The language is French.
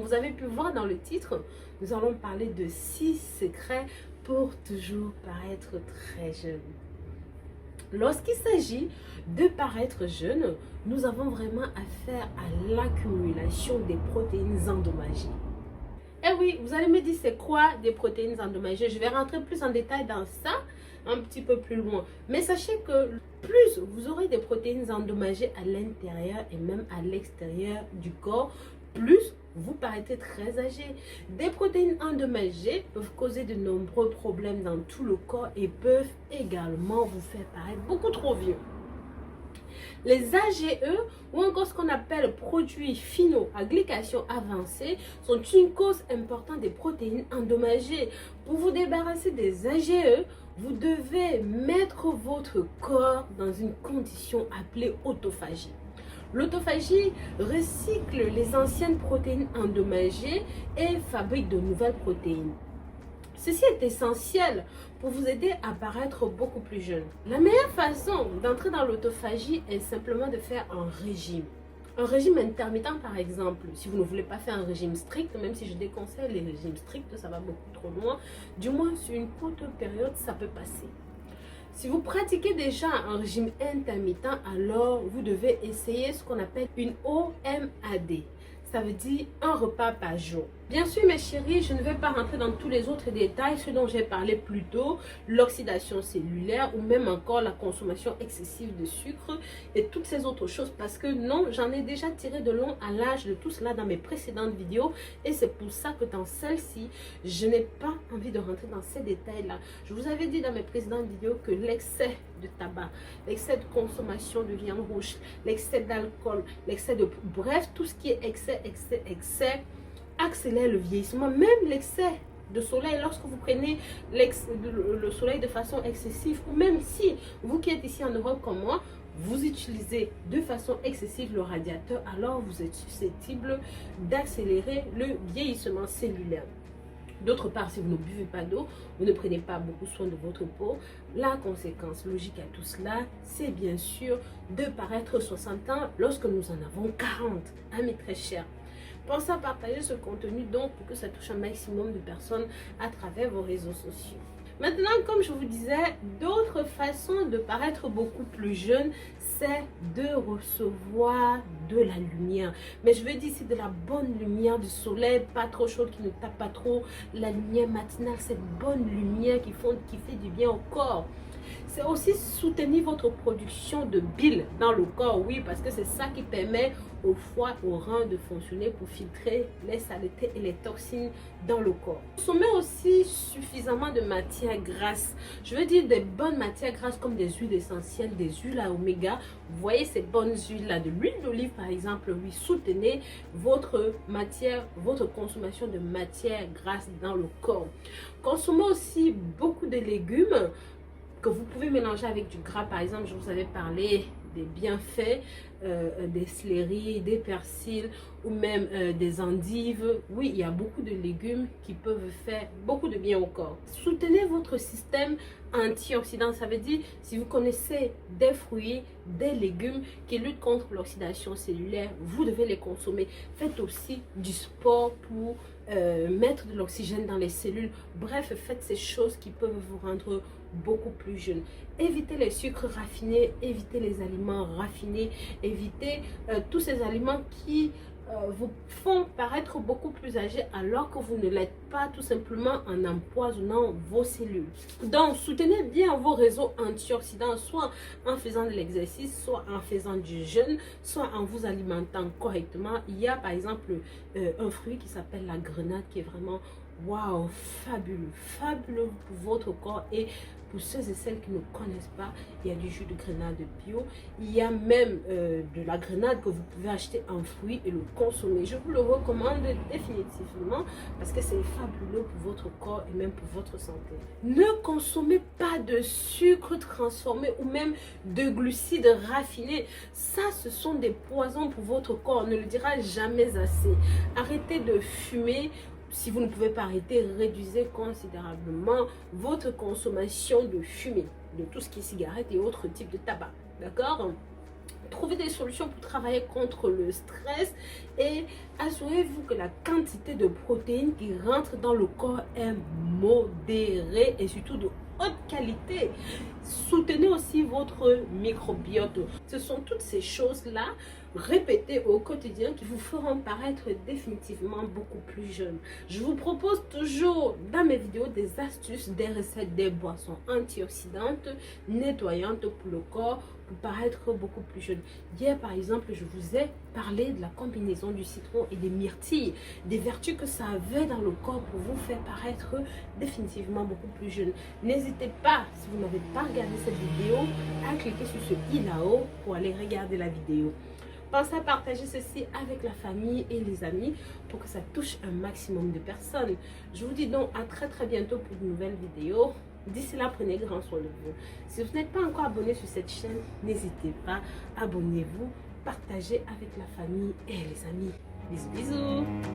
vous avez pu voir dans le titre, nous allons parler de 6 secrets pour toujours paraître très jeune. Lorsqu'il s'agit de paraître jeune, nous avons vraiment affaire à l'accumulation des protéines endommagées. Eh oui, vous allez me dire c'est quoi des protéines endommagées? Je vais rentrer plus en détail dans ça un petit peu plus loin. Mais sachez que plus vous aurez des protéines endommagées à l'intérieur et même à l'extérieur du corps, plus vous paraîtrez très âgé. Des protéines endommagées peuvent causer de nombreux problèmes dans tout le corps et peuvent également vous faire paraître beaucoup trop vieux. Les AGE ou encore ce qu'on appelle produits finaux à glycation avancée sont une cause importante des protéines endommagées. Pour vous débarrasser des AGE, vous devez mettre votre corps dans une condition appelée autophagie. L'autophagie recycle les anciennes protéines endommagées et fabrique de nouvelles protéines. Ceci est essentiel pour vous aider à paraître beaucoup plus jeune. La meilleure façon d'entrer dans l'autophagie est simplement de faire un régime. Un régime intermittent par exemple, si vous ne voulez pas faire un régime strict, même si je déconseille les régimes stricts, ça va beaucoup trop loin, du moins sur une courte période, ça peut passer. Si vous pratiquez déjà un régime intermittent, alors vous devez essayer ce qu'on appelle une OMAD. Ça veut dire un repas par jour. Bien sûr, mes chéris, je ne vais pas rentrer dans tous les autres détails, ce dont j'ai parlé plus tôt, l'oxydation cellulaire ou même encore la consommation excessive de sucre et toutes ces autres choses. Parce que non, j'en ai déjà tiré de long à large de tout cela dans mes précédentes vidéos et c'est pour ça que dans celle-ci, je n'ai pas envie de rentrer dans ces détails-là. Je vous avais dit dans mes précédentes vidéos que l'excès de tabac, l'excès de consommation de viande rouge, l'excès d'alcool, l'excès de... Bref, tout ce qui est excès accélère le vieillissement, même l'excès de soleil. Lorsque vous prenez le soleil de façon excessive, ou même si vous qui êtes ici en Europe comme moi, vous utilisez de façon excessive le radiateur, alors vous êtes susceptible d'accélérer le vieillissement cellulaire. D'autre part, si vous ne buvez pas d'eau, vous ne prenez pas beaucoup soin de votre peau, la conséquence logique à tout cela, c'est bien sûr de paraître 60 ans lorsque nous en avons 40. Ah, mes très chers. Pensez à partager ce contenu donc pour que ça touche un maximum de personnes à travers vos réseaux sociaux. Maintenant, comme je vous disais, d'autres façons de paraître beaucoup plus jeune, c'est de recevoir de la lumière. Mais je veux dire, c'est de la bonne lumière du soleil, pas trop chaude, qui ne tape pas trop. La lumière matinale, cette bonne lumière qui fait du bien au corps. C'est aussi soutenir votre production de bile dans le corps, oui, parce que c'est ça qui permet au foie, aux reins de fonctionner pour filtrer les saletés et les toxines dans le corps. Consommez aussi suffisamment de matières grasses. Je veux dire des bonnes matières grasses comme des huiles essentielles, des huiles à oméga. Vous voyez ces bonnes huiles-là, de l'huile d'olive par exemple, oui, soutenez votre consommation de matières grasses dans le corps. Consommez aussi beaucoup de légumes que vous pouvez mélanger avec du gras. Par exemple, je vous avais parlé des bienfaits des céleris, des persils ou même des endives. Oui, il y a beaucoup de légumes qui peuvent faire beaucoup de bien au corps. Soutenez votre système antioxydant. Ça veut dire, si vous connaissez des fruits, des légumes qui luttent contre l'oxydation cellulaire, vous devez les consommer. Faites aussi du sport pour mettre de l'oxygène dans les cellules. Bref, faites ces choses qui peuvent vous rendre beaucoup plus jeune. Évitez les sucres raffinés, évitez les aliments raffinés, évitez tous ces aliments qui vous font paraître beaucoup plus âgé alors que vous ne l'êtes pas, tout simplement en empoisonnant vos cellules. Donc, soutenez bien vos réseaux antioxydants, soit en faisant de l'exercice, soit en faisant du jeûne, soit en vous alimentant correctement. Il y a par exemple un fruit qui s'appelle la grenade qui est vraiment waouh, fabuleux, fabuleux pour votre corps. Et pour ceux et celles qui ne connaissent pas, il y a du jus de grenade bio. Il y a même de la grenade que vous pouvez acheter en fruits et le consommer. Je vous le recommande définitivement parce que c'est fabuleux pour votre corps et même pour votre santé. Ne consommez pas de sucre transformé ou même de glucides raffinés. Ça, ce sont des poisons pour votre corps. On ne le dira jamais assez. Arrêtez de fumer. Si vous ne pouvez pas arrêter, réduisez considérablement votre consommation de fumée, de tout ce qui est cigarette et autres types de tabac. D'accord? Trouvez des solutions pour travailler contre le stress et assurez-vous que la quantité de protéines qui rentrent dans le corps est modérée et surtout de haute qualité. Soutenez aussi votre microbiote. Ce sont toutes ces choses-là répétées au quotidien qui vous feront paraître définitivement beaucoup plus jeune. Je vous propose toujours dans mes vidéos des astuces, des recettes, des boissons antioxydantes, nettoyantes pour le corps, pour paraître beaucoup plus jeune. Hier, par exemple, je vous ai parlé de la combinaison du citron et des myrtilles, des vertus que ça avait dans le corps pour vous faire paraître définitivement beaucoup plus jeune. N'hésitez pas, si vous n'avez pas regardé cette vidéo, à cliquer sur ce i là-haut pour aller regarder la vidéo. Pensez à partager ceci avec la famille et les amis pour que ça touche un maximum de personnes. Je vous dis donc à très bientôt pour de nouvelles vidéos. D'ici là, prenez grand soin de vous. Si vous n'êtes pas encore abonné sur cette chaîne, n'hésitez pas, abonnez-vous, partagez avec la famille et les amis. Bisous, bisous.